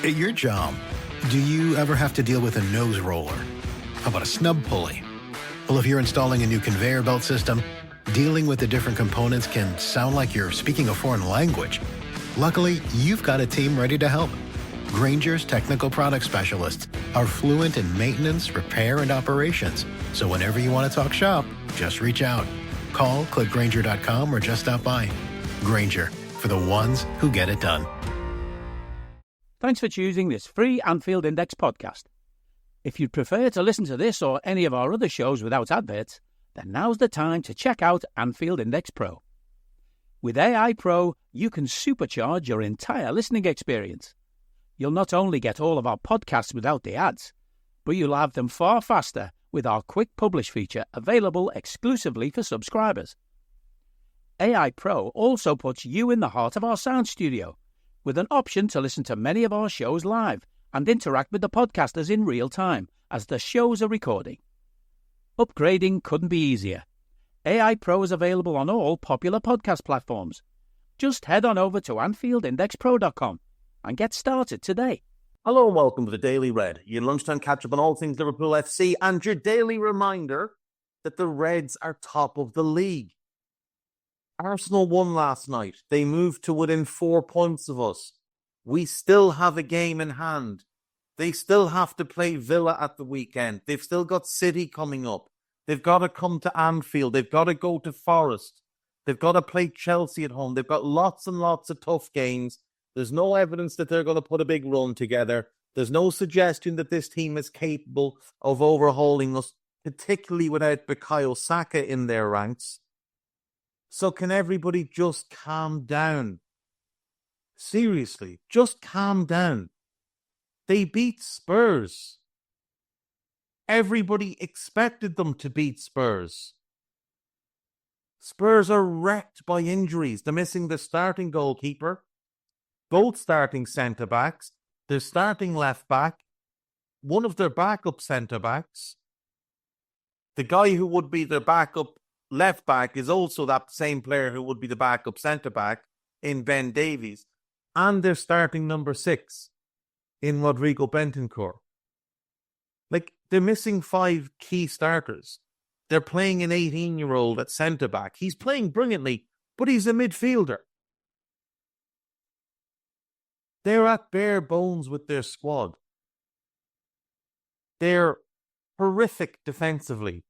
At your job, do you ever have to deal with a nose roller? How about a snub pulley? Well, if you're installing a new conveyor belt system, dealing with the different components can sound like you're speaking a foreign language. Luckily, you've got a team ready to help. Grainger's technical product specialists are fluent in maintenance, repair, and operations. So whenever you want to talk shop, just reach out. Call, click Grainger.com, or just stop by. Grainger, for the ones who get it done. Thanks for choosing this free Anfield Index podcast. If you'd prefer to listen to this or any of our other shows without adverts, then now's the time to check out Anfield Index Pro. With AI Pro, you can supercharge your entire listening experience. You'll not only get all of our podcasts without the ads, but you'll have them far faster with our Quick Publish feature available exclusively for subscribers. AI Pro also puts you in the heart of our sound studio, with an option to listen to many of our shows live and interact with the podcasters in real time as the shows are recording. Upgrading couldn't be easier. AI Pro is available on all popular podcast platforms. Just head on over to AnfieldIndexPro.com and get started today. Hello and welcome to the Daily Red, your lunchtime catch-up on all things Liverpool FC and your daily reminder that the Reds are top of the league. Arsenal won last night. They moved to within 4 points of us. We still have a game in hand. They still have to play Villa at the weekend. They've still got City coming up. They've got to come to Anfield. They've got to go to Forest. They've got to play Chelsea at home. They've got lots and lots of tough games. There's no evidence that they're going to put a big run together. There's no suggestion that this team is capable of overhauling us, particularly without Bukayo Saka in their ranks. So can everybody just calm down? Seriously, just calm down. They beat Spurs. Everybody expected them to beat Spurs. Spurs are wrecked by injuries. They're missing the starting goalkeeper, both starting centre-backs, their starting left-back, one of their backup centre-backs. The guy who would be their backup left-back is also that same player who would be the backup centre-back in Ben Davies. And their starting number 6 in Rodrigo Bentancur. Like, they're missing 5 key starters. They're playing an 18-year-old at centre-back. He's playing brilliantly, but he's a midfielder. They're at bare bones with their squad. They're horrific defensively.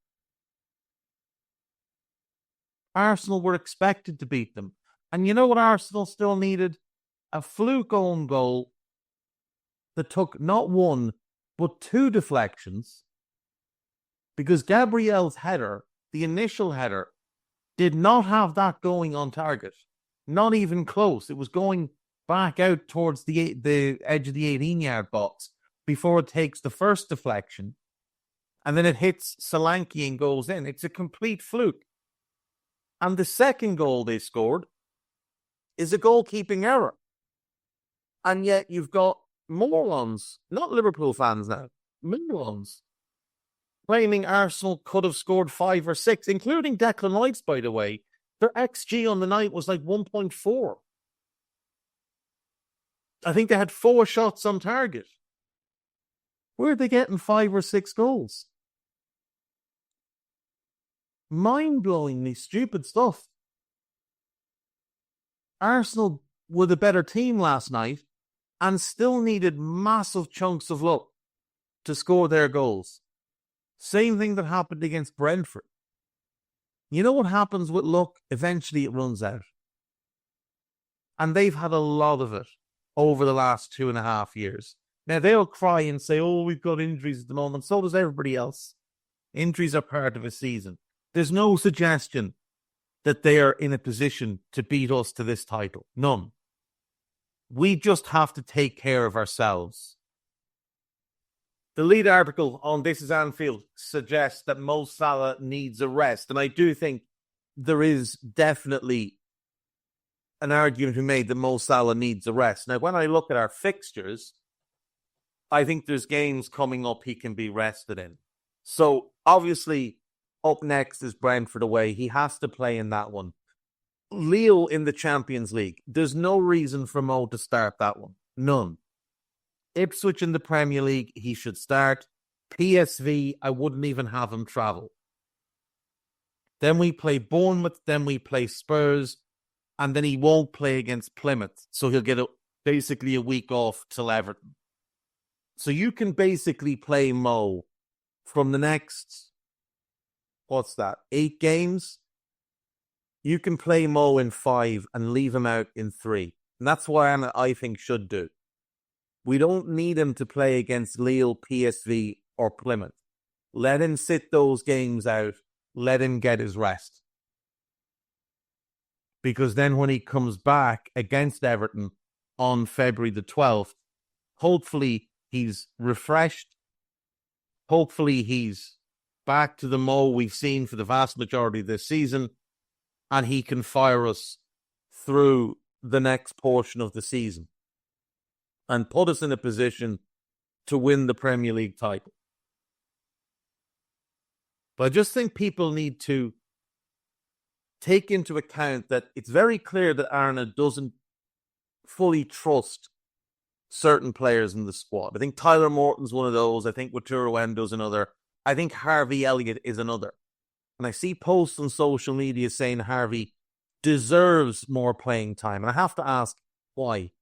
Arsenal were expected to beat them. And you know what Arsenal still needed? A fluke own goal that took not 1, but 2 deflections. Because Gabriel's header, the initial header, did not have that going on target. Not even close. It was going back out towards the edge of the 18-yard box before it takes the first deflection. And then it hits Solanke and goes in. It's a complete fluke. And the second goal they scored is a goalkeeping error. And yet you've got morons, not Liverpool fans now, morons, claiming Arsenal could have scored 5 or 6, including Declan Rice, by the way. Their XG on the night was like 1.4. I think they had 4 shots on target. Where are they getting 5 or 6 goals? Mind-blowingly stupid stuff. Arsenal were the better team last night and still needed massive chunks of luck to score their goals. Same thing that happened against Brentford. You know what happens with luck? Eventually it runs out. And they've had a lot of it over the last 2.5 years. Now, they'll cry and say, oh, we've got injuries at the moment. So does everybody else. Injuries are part of a season. There's no suggestion that they are in a position to beat us to this title. None. We just have to take care of ourselves. The lead article on This is Anfield suggests that Mo Salah needs a rest. And I do think there is definitely an argument to be made that Mo Salah needs a rest. Now, when I look at our fixtures, I think there's games coming up he can be rested in. So, obviously, up next is Brentford away. He has to play in that one. Lille in the Champions League. There's no reason for Mo to start that one. None. Ipswich in the Premier League, he should start. PSV, I wouldn't even have him travel. Then we play Bournemouth, then we play Spurs, and then he won't play against Plymouth. So he'll get basically a week off till Everton. So you can basically play Mo from the next, 8 games? You can play Mo in 5 and leave him out in 3. And that's what I think should do. We don't need him to play against Lille, PSV, or Plymouth. Let him sit those games out. Let him get his rest. Because then when he comes back against Everton on February the 12th, hopefully he's refreshed. Hopefully he's back to the Mo we've seen for the vast majority of this season, and he can fire us through the next portion of the season and put us in a position to win the Premier League title. But I just think people need to take into account that it's very clear that Arne doesn't fully trust certain players in the squad. I think Tyler Morton's one of those. I think Wataru Endo's another. I think Harvey Elliott is another. And I see posts on social media saying Harvey deserves more playing time. And I have to ask, why?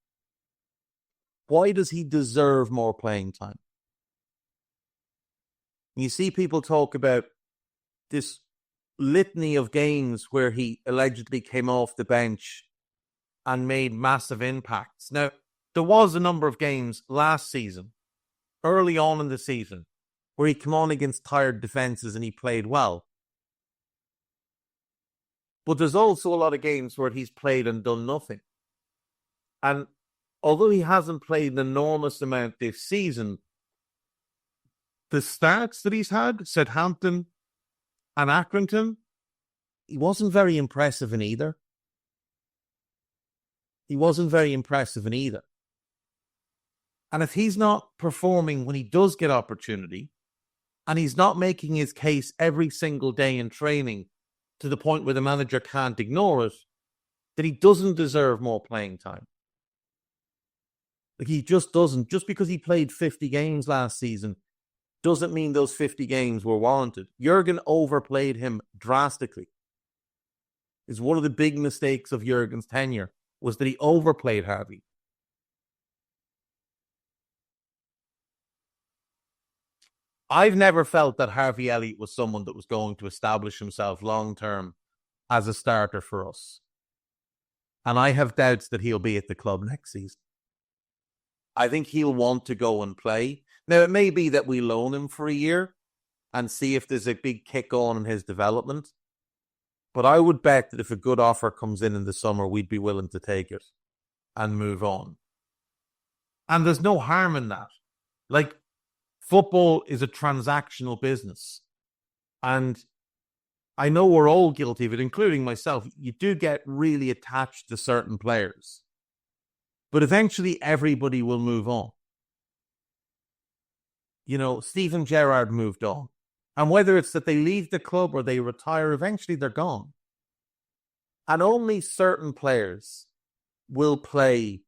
Why does he deserve more playing time? You see people talk about this litany of games where he allegedly came off the bench and made massive impacts. Now, there was a number of games last season, early on in the season, where he came on against tired defenses and he played well. But there's also a lot of games where he's played and done nothing. And although he hasn't played an enormous amount this season, the starts that he's had, Southampton and Accrington, he wasn't very impressive in either. And if he's not performing when he does get opportunity, and he's not making his case every single day in training to the point where the manager can't ignore it, then he doesn't deserve more playing time. Like, he just doesn't. Just because he played 50 games last season doesn't mean those 50 games were warranted. Jurgen overplayed him drastically. It's one of the big mistakes of Jurgen's tenure was that he overplayed Harvey. I've never felt that Harvey Elliott was someone that was going to establish himself long-term as a starter for us. And I have doubts that he'll be at the club next season. I think he'll want to go and play. Now, it may be that we loan him for a year and see if there's a big kick on in his development. But I would bet that if a good offer comes in the summer, we'd be willing to take it and move on. And there's no harm in that. Like, football is a transactional business. And I know we're all guilty of it, including myself. You do get really attached to certain players. But eventually everybody will move on. You know, Steven Gerrard moved on. And whether it's that they leave the club or they retire, eventually they're gone. And only certain players will play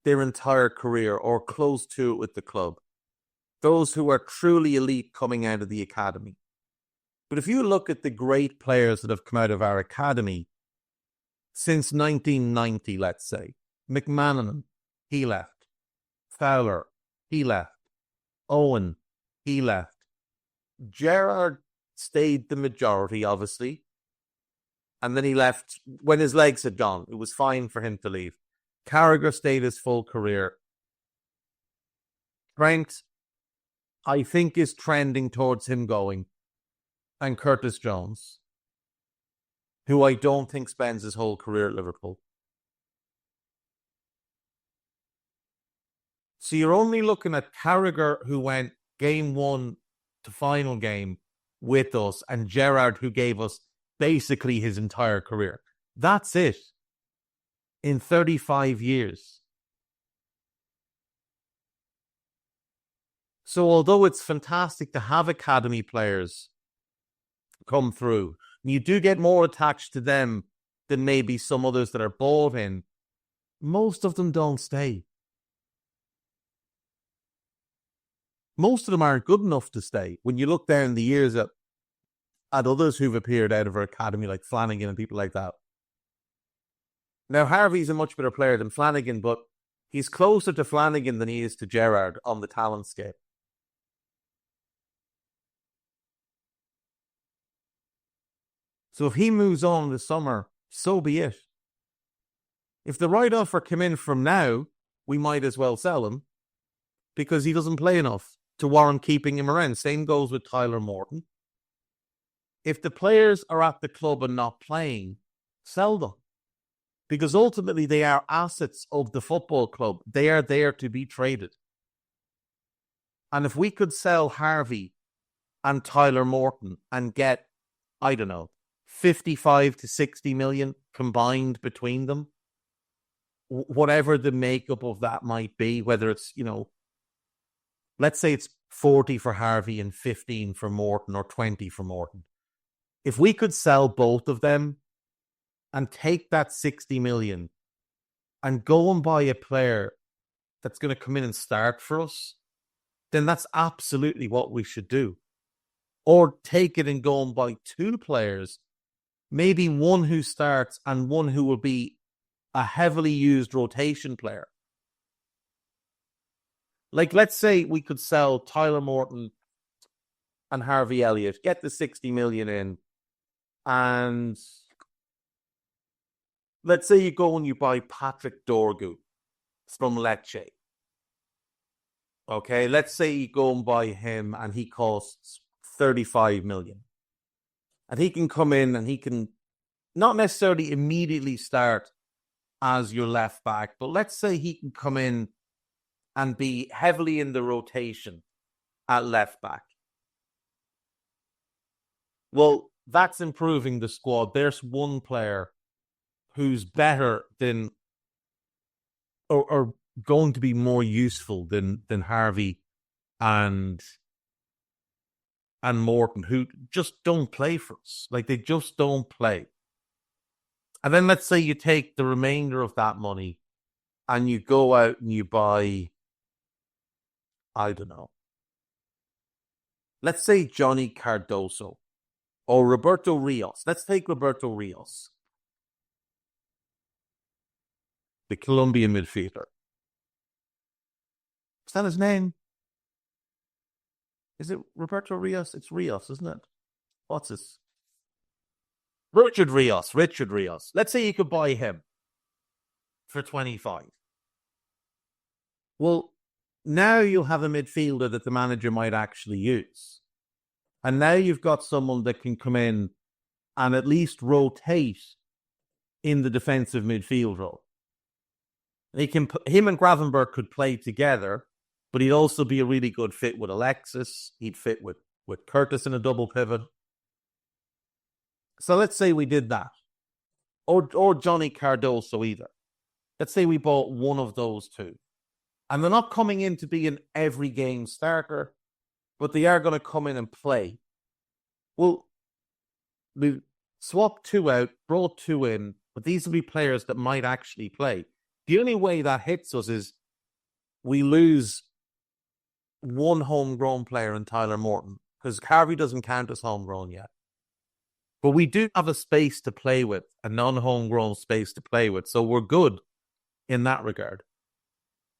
their entire career or close to it with the club. Those who are truly elite coming out of the academy. But if you look at the great players that have come out of our academy since 1990, let's say, McManaman, he left. Fowler, he left. Owen, he left. Gerrard stayed the majority, obviously. And then he left when his legs had gone. It was fine for him to leave. Carragher stayed his full career. Trent, I think, is trending towards him going. And Curtis Jones, who I don't think spends his whole career at Liverpool. So you're only looking at Carragher, who went game 1 to final game with us, and Gerrard, who gave us basically his entire career. That's it. In 35 years. So although it's fantastic to have academy players come through, you do get more attached to them than maybe some others that are bought in. Most of them don't stay. most of them aren't good enough to stay. When you look down the years at others who've appeared out of our academy, like Flanagan and people like that. Now, Harvey's a much better player than Flanagan, but he's closer to Flanagan than he is to Gerrard on the talent scale. So if he moves on this summer, so be it. If the right offer came in from now, we might as well sell him because he doesn't play enough to warrant keeping him around. Same goes with Tyler Morton. If the players are at the club and not playing, sell them. Because ultimately they are assets of the football club. They are there to be traded. And if we could sell Harvey and Tyler Morton and get, I don't know, 55 to 60 million combined between them, whatever the makeup of that might be, whether it's, let's say it's 40 for Harvey and 15 for Morton or 20 for Morton. If we could sell both of them and take that 60 million and go and buy a player that's going to come in and start for us, then that's absolutely what we should do. Or take it and go and buy two players, maybe one who starts and one who will be a heavily used rotation player. Like, let's say we could sell Tyler Morton and Harvey Elliott, get the 60 million in, and let's say you go and you buy Patrick Dorgu from Lecce. Okay, let's say you go and buy him and he costs 35 million. And he can come in and he can not necessarily immediately start as your left back, but let's say he can come in and be heavily in the rotation at left back. Well, that's improving the squad. There's one player who's better than or going to be more useful than Harvey and Morton, who just don't play for us. Like, they just don't play. And then let's say you take the remainder of that money and you go out and you buy, I don't know, let's say Johnny Cardoso or Roberto Rios. Let's take Roberto Rios, the Colombian midfielder. Is that his name? Is it Roberto Rios? It's Rios, isn't it? What's this? Richard Rios. Let's say you could buy him for 25. Well, now you'll have a midfielder that the manager might actually use. And now you've got someone that can come in and at least rotate in the defensive midfield role. Him and Gravenberch could play together, but he'd also be a really good fit with Alexis. He'd fit with Curtis in a double pivot. So let's say we did that. Or Johnny Cardoso either. Let's say we bought one of those two. And they're not coming in to be an every game starter, but they are going to come in and play. Well, we swapped two out, brought two in, but these will be players that might actually play. The only way that hits us is we lose one homegrown player in Tyler Morton, because Harvey doesn't count as homegrown yet. But we do have a space to play with, a non-homegrown space to play with, so we're good in that regard.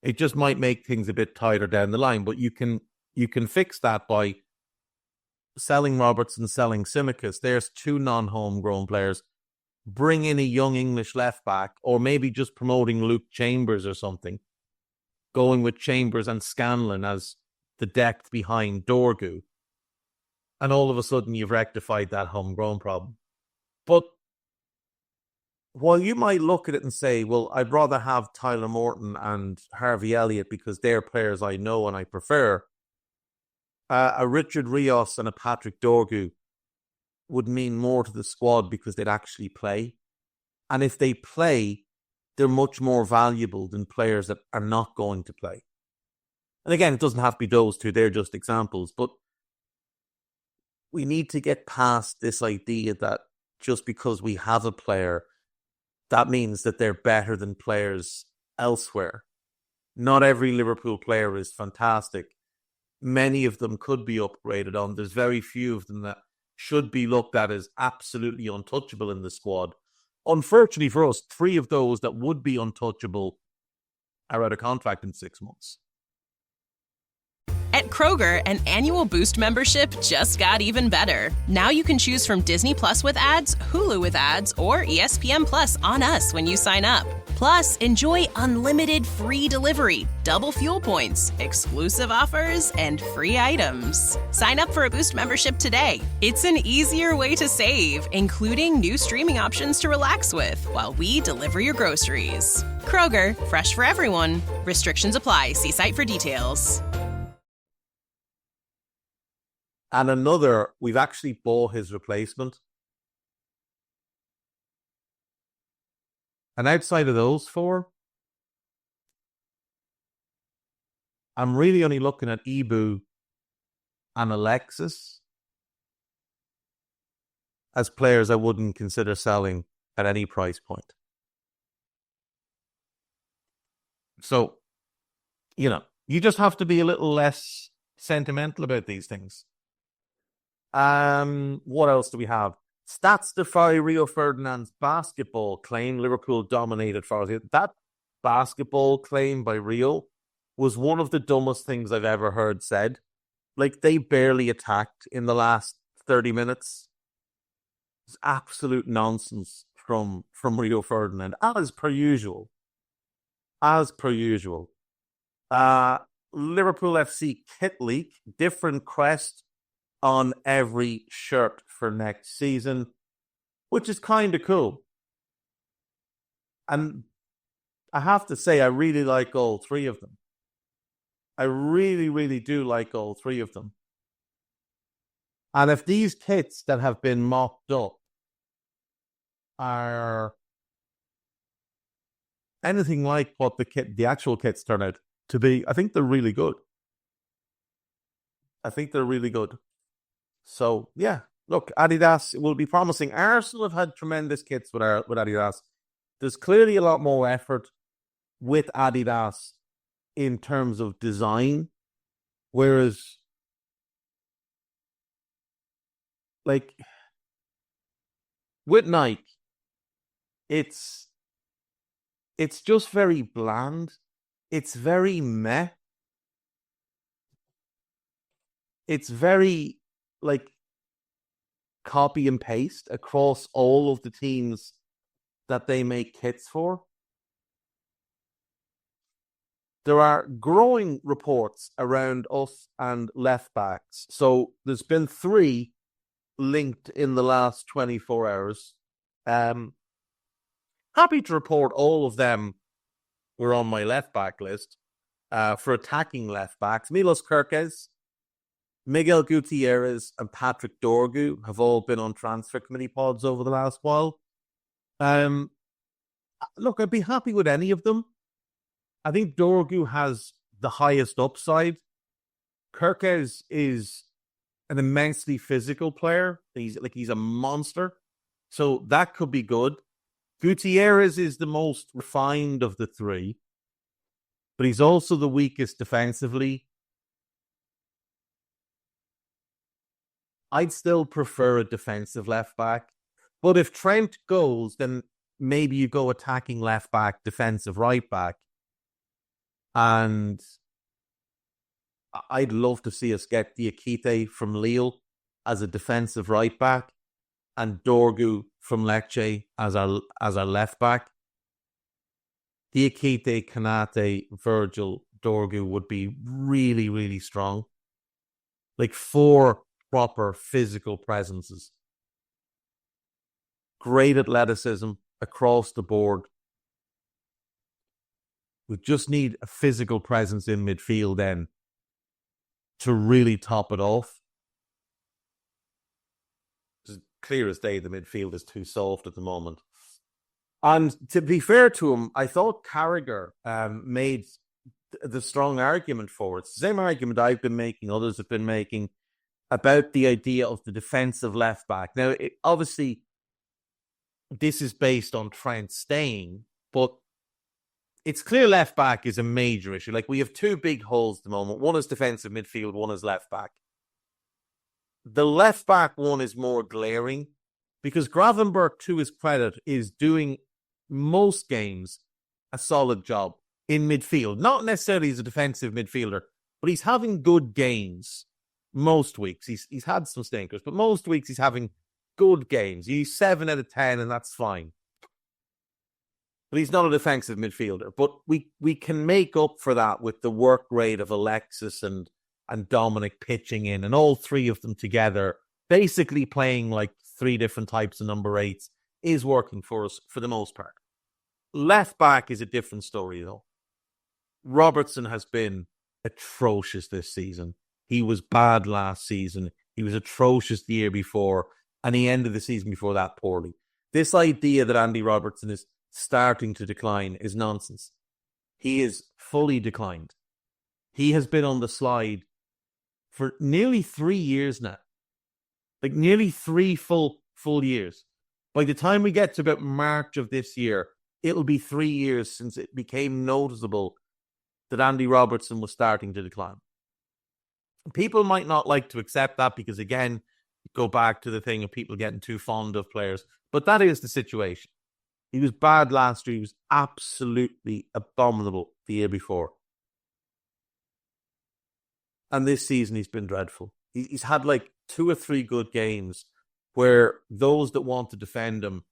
It just might make things a bit tighter down the line, but you can fix that by selling Robertson, selling Tsimikas. There's two non-homegrown players. Bring in a young English left back, or maybe just promoting Luke Chambers or something. Going with Chambers and Scanlon as the depth behind Dorgu. And all of a sudden you've rectified that homegrown problem. But while you might look at it and say, well, I'd rather have Tyler Morton and Harvey Elliott because they're players I know and I prefer, a Richard Rios and a Patrick Dorgu would mean more to the squad because they'd actually play. And if they play, they're much more valuable than players that are not going to play. And again, it doesn't have to be those two, they're just examples. But we need to get past this idea that just because we have a player, that means that they're better than players elsewhere. Not every Liverpool player is fantastic. many of them could be upgraded on. There's very few of them that should be looked at as absolutely untouchable in the squad. Unfortunately for us, 3 of those that would be untouchable are out of contract in 6 months. At Kroger, an annual Boost membership just got even better. Now you can choose from Disney Plus with ads, Hulu with ads, or ESPN Plus on us when you sign up. Plus, enjoy unlimited free delivery, double fuel points, exclusive offers, and free items. Sign up for a Boost membership today. It's an easier way to save, including new streaming options to relax with while we deliver your groceries. Kroger, fresh for everyone. Restrictions apply. See site for details. And another, we've actually bought his replacement. And outside of those 4, I'm really only looking at Ibu and Alexis as players I wouldn't consider selling at any price point. So, you just have to be a little less sentimental about these things. What else do we have? Stats defy Rio Ferdinand's basketball claim. Liverpool dominated for us. That basketball claim by Rio was one of the dumbest things I've ever heard said. Like, they barely attacked in the last 30 minutes. It's absolute nonsense from Rio Ferdinand, as per usual. Liverpool FC kit leak, different crest on every shirt for next season, which is kind of cool. And I have to say, I really like all 3 of them. I really, really do like all 3 of them. And if these kits that have been mocked up are anything like what the actual kits turn out to be, I think they're really good. So, yeah, look, Adidas will be promising. Arsenal have had tremendous kits with Adidas. There's clearly a lot more effort with Adidas in terms of design, whereas, like, with Nike, it's just very bland. It's very meh. It's very, like, copy and paste across all of the teams that they make kits for. There are growing reports around us and left backs. So there's been 3 linked in the last 24 hours. Happy to report all of them were on my left back list. For attacking left backs, Milos Kerkez, Miguel Gutierrez, and Patrick Dorgu have all been on transfer committee pods over the last while. Look, I'd be happy with any of them. I think Dorgu has the highest upside. Kerkez is an immensely physical player. He's a monster. So that could be good. Gutierrez is the most refined of the 3, but he's also the weakest defensively. I'd still prefer a defensive left back. But if Trent goes, then maybe you go attacking left back, defensive right back. And I'd love to see us get Diakite from Lille as a defensive right back and Dorgu from Lecce as our left back. Diakite, Kanate, Virgil, Dorgu would be really, really strong. Like 4 proper physical presences. Great athleticism across the board. We just need a physical presence in midfield then to really top it off. It's clear as day the midfield is too soft at the moment. And to be fair to him, I thought Carragher made the strong argument for it. It's the same argument I've been making, others have been making, about the idea of the defensive left back. Now, obviously, this is based on Trent staying, but it's clear left back is a major issue. Like, we have two big holes at the moment. One is defensive midfield, one is left back. The left back one is more glaring because Gravenberch, to his credit, is doing most games a solid job in midfield. Not necessarily as a defensive midfielder, but he's having good games most weeks. He's had some stinkers, but most weeks he's having good games. He's 7 out of 10, and that's fine. But he's not a defensive midfielder. But we can make up for that with the work rate of Alexis and Dominic pitching in, and all three of them together, basically playing like three different types of number 8s, is working for us for the most part. Left back is a different story, though. Robertson has been atrocious this season. He was bad last season. He was atrocious the year before, and he ended the season before that poorly. This idea that Andy Robertson is starting to decline is nonsense. He is fully declined. He has been on the slide for nearly 3 years now. Like, nearly 3 full years. By the time we get to about March of this year, it'll be 3 years since it became noticeable that Andy Robertson was starting to decline. People might not like to accept that because, again, go back to the thing of people getting too fond of players. But that is the situation. He was bad last year. He was absolutely abominable the year before. And this season, he's been dreadful. He's had like 2 or 3 good games where those that want to defend him,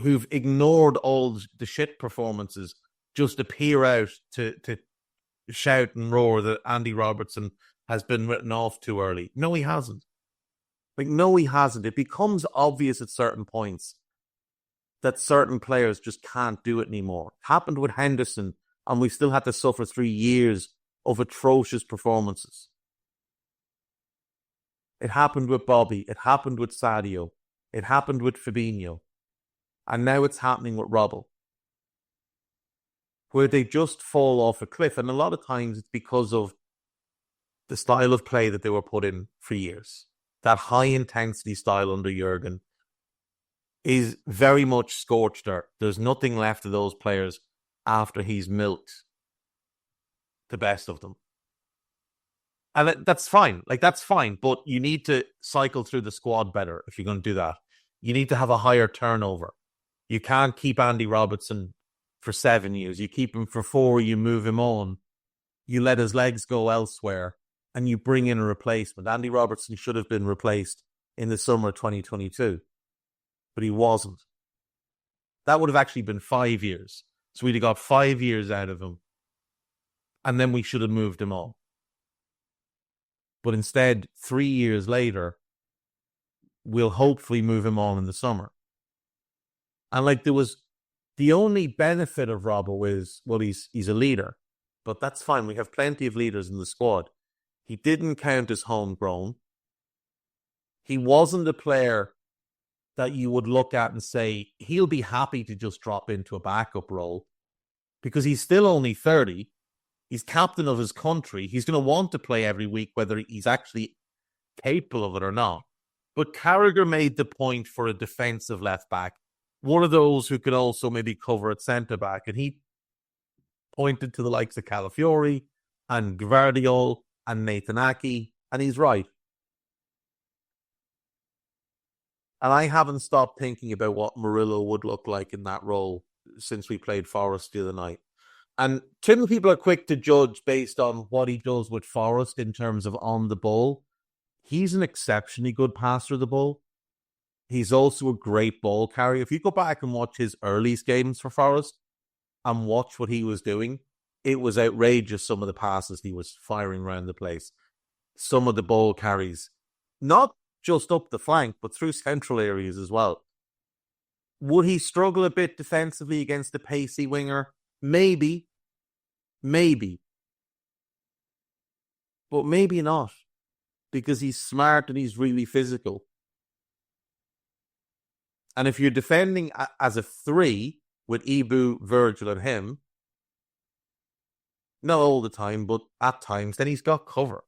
who've ignored all the shit performances, just appear out to shout and roar that Andy Robertson has been written off too early. No, he hasn't. No, he hasn't. It becomes obvious at certain points that certain players just can't do it anymore. It happened with Henderson, and we still had to suffer 3 years of atrocious performances. It happened with Bobby. It happened with Sadio. It happened with Fabinho. And now it's happening with Robbo, where they just fall off a cliff. And a lot of times it's because of the style of play that they were put in for years. That high-intensity style under Jurgen is very much scorched earth. There's nothing left of those players after he's milked the best of them. And that's fine. That's fine. But you need to cycle through the squad better if you're going to do that. You need to have a higher turnover. You can't keep Andy Robertson for 7 years. You keep him for 4, you move him on. You let his legs go elsewhere, and you bring in a replacement. Andy Robertson should have been replaced in the summer of 2022, but he wasn't. That would have actually been 5 years. So we'd have got 5 years out of him, and then we should have moved him on. But instead, 3 years later, we'll hopefully move him on in the summer. And there was the only benefit of Robbo is, well, he's a leader, but that's fine. We have plenty of leaders in the squad. He didn't count as homegrown. He wasn't a player that you would look at and say he'll be happy to just drop into a backup role because he's still only 30. He's captain of his country. He's going to want to play every week, whether he's actually capable of it or not. But Carragher made the point for a defensive left back, one of those who could also maybe cover at centre back. And he pointed to the likes of Calafiori and Gvardiol and Nathan Ake, and he's right. And I haven't stopped thinking about what Murillo would look like in that role since we played Forest the other night. And too many people are quick to judge based on what he does with Forest in terms of on the ball. He's an exceptionally good passer of the ball. He's also a great ball carrier. If you go back and watch his earliest games for Forest and watch what he was doing, it was outrageous, some of the passes he was firing around the place. Some of the ball carries, not just up the flank, but through central areas as well. Would he struggle a bit defensively against a pacey winger? Maybe. But maybe not, because he's smart and he's really physical. And if you're defending as a 3 with Ibu, Virgil and him, not all the time, but at times, then he's got cover.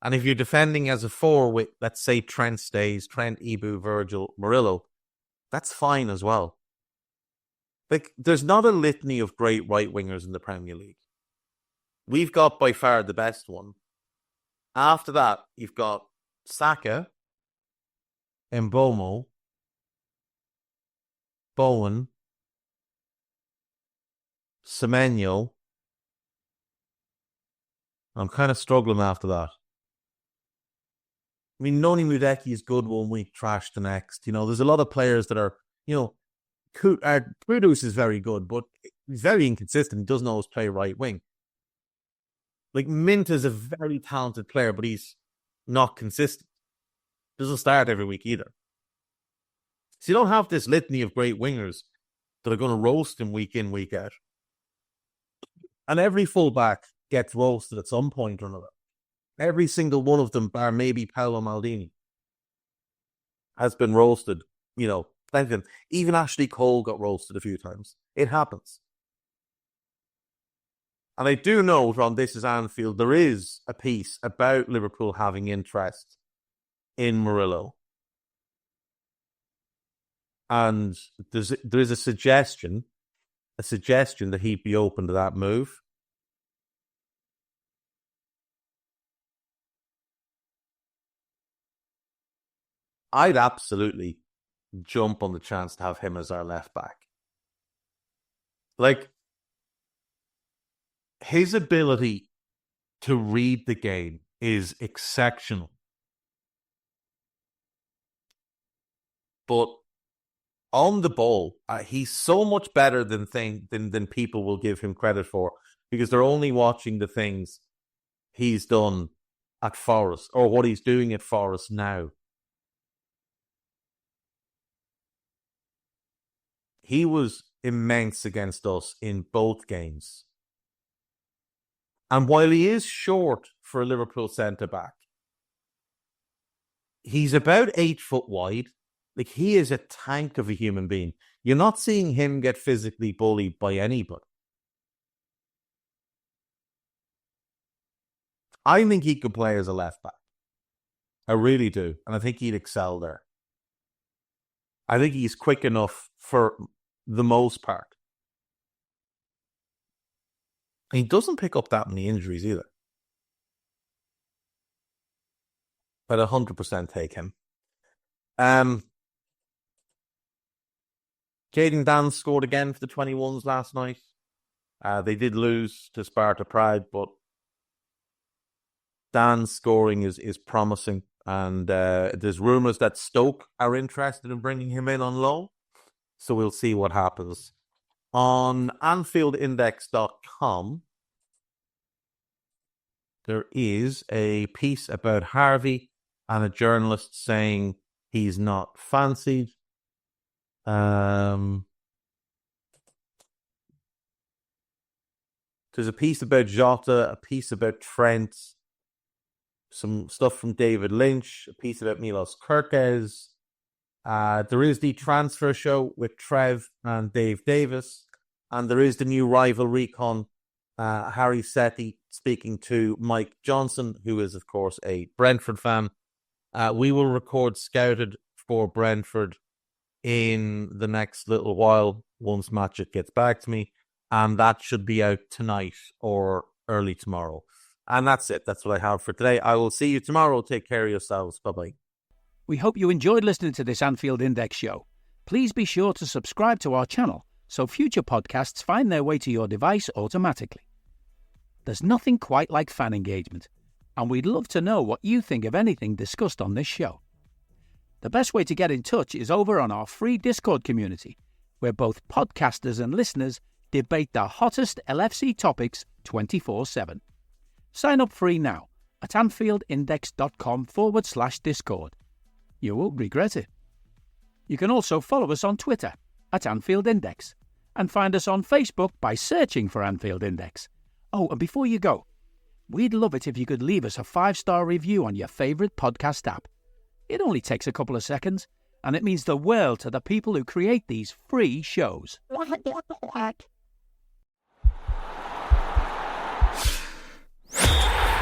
And if you're defending as a 4 with, let's say, Trent stays, Trent, Ibu, Virgil, Murillo, that's fine as well. Like, there's not a litany of great right-wingers in the Premier League. We've got by far the best one. After that, you've got Saka, Mbomo, Bowen, Semenyo. I'm kind of struggling after that. I mean, Noni Mudeki is good one week, trash the next. You know, there's a lot of players that are, you know, Kudus is very good, but he's very inconsistent. He doesn't always play right wing. Like, Mint is a very talented player, but he's not consistent. Doesn't start every week either. So you don't have this litany of great wingers that are going to roast him week in, week out. And every fullback gets roasted at some point or another. Every single one of them, bar maybe Paolo Maldini, has been roasted. You know, plenty of them. Even Ashley Cole got roasted a few times. It happens. And I do note on This Is Anfield, there is a piece about Liverpool having interest in Murillo. And there is a suggestion that he'd be open to that move. I'd absolutely jump on the chance to have him as our left back. Like, his ability to read the game is exceptional. But on the ball, he's so much better than people will give him credit for, because they're only watching the things he's done at Forest or what he's doing at Forest now. He was immense against us in both games. And while he is short for a Liverpool centre-back, he's about 8 foot wide. Like, he is a tank of a human being. You're not seeing him get physically bullied by anybody. I think he could play as a left-back. I really do. And I think he'd excel there. I think he's quick enough for the most part. And he doesn't pick up that many injuries either. But 100% take him. Jadon Danns scored again for the 21s last night. They did lose to Sparta Prague, but Dan's scoring is promising. And there's rumours that Stoke are interested in bringing him in on loan. So we'll see what happens. On AnfieldIndex.com, there is a piece about Harvey and a journalist saying he's not fancied. There's a piece about Jota, a piece about Trent, some stuff from David Lynch, a piece about Milos Kerkez. There is the transfer show with Trev and Dave Davis, and there is the new rival recon, Harry Setti speaking to Mike Johnson, who is, of course, a Brentford fan. We will record Scouted for Brentford in the next little while, once Matchett gets back to me, and that should be out tonight or early tomorrow. And that's it. That's what I have for today. I will see you tomorrow. Take care of yourselves. Bye-bye. We hope you enjoyed listening to this Anfield Index show. Please be sure to subscribe to our channel so future podcasts find their way to your device automatically. There's nothing quite like fan engagement, and we'd love to know what you think of anything discussed on this show. The best way to get in touch is over on our free Discord community, where both podcasters and listeners debate the hottest LFC topics 24/7. Sign up free now at AnfieldIndex.com/Discord. You won't regret it. You can also follow us on Twitter at Anfield Index and find us on Facebook by searching for Anfield Index. Oh, and before you go, we'd love it if you could leave us a 5-star review on your favourite podcast app. It only takes a couple of seconds, and it means the world to the people who create these free shows.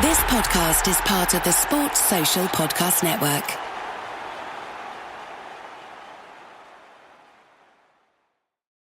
This podcast is part of the Sports Social Podcast Network.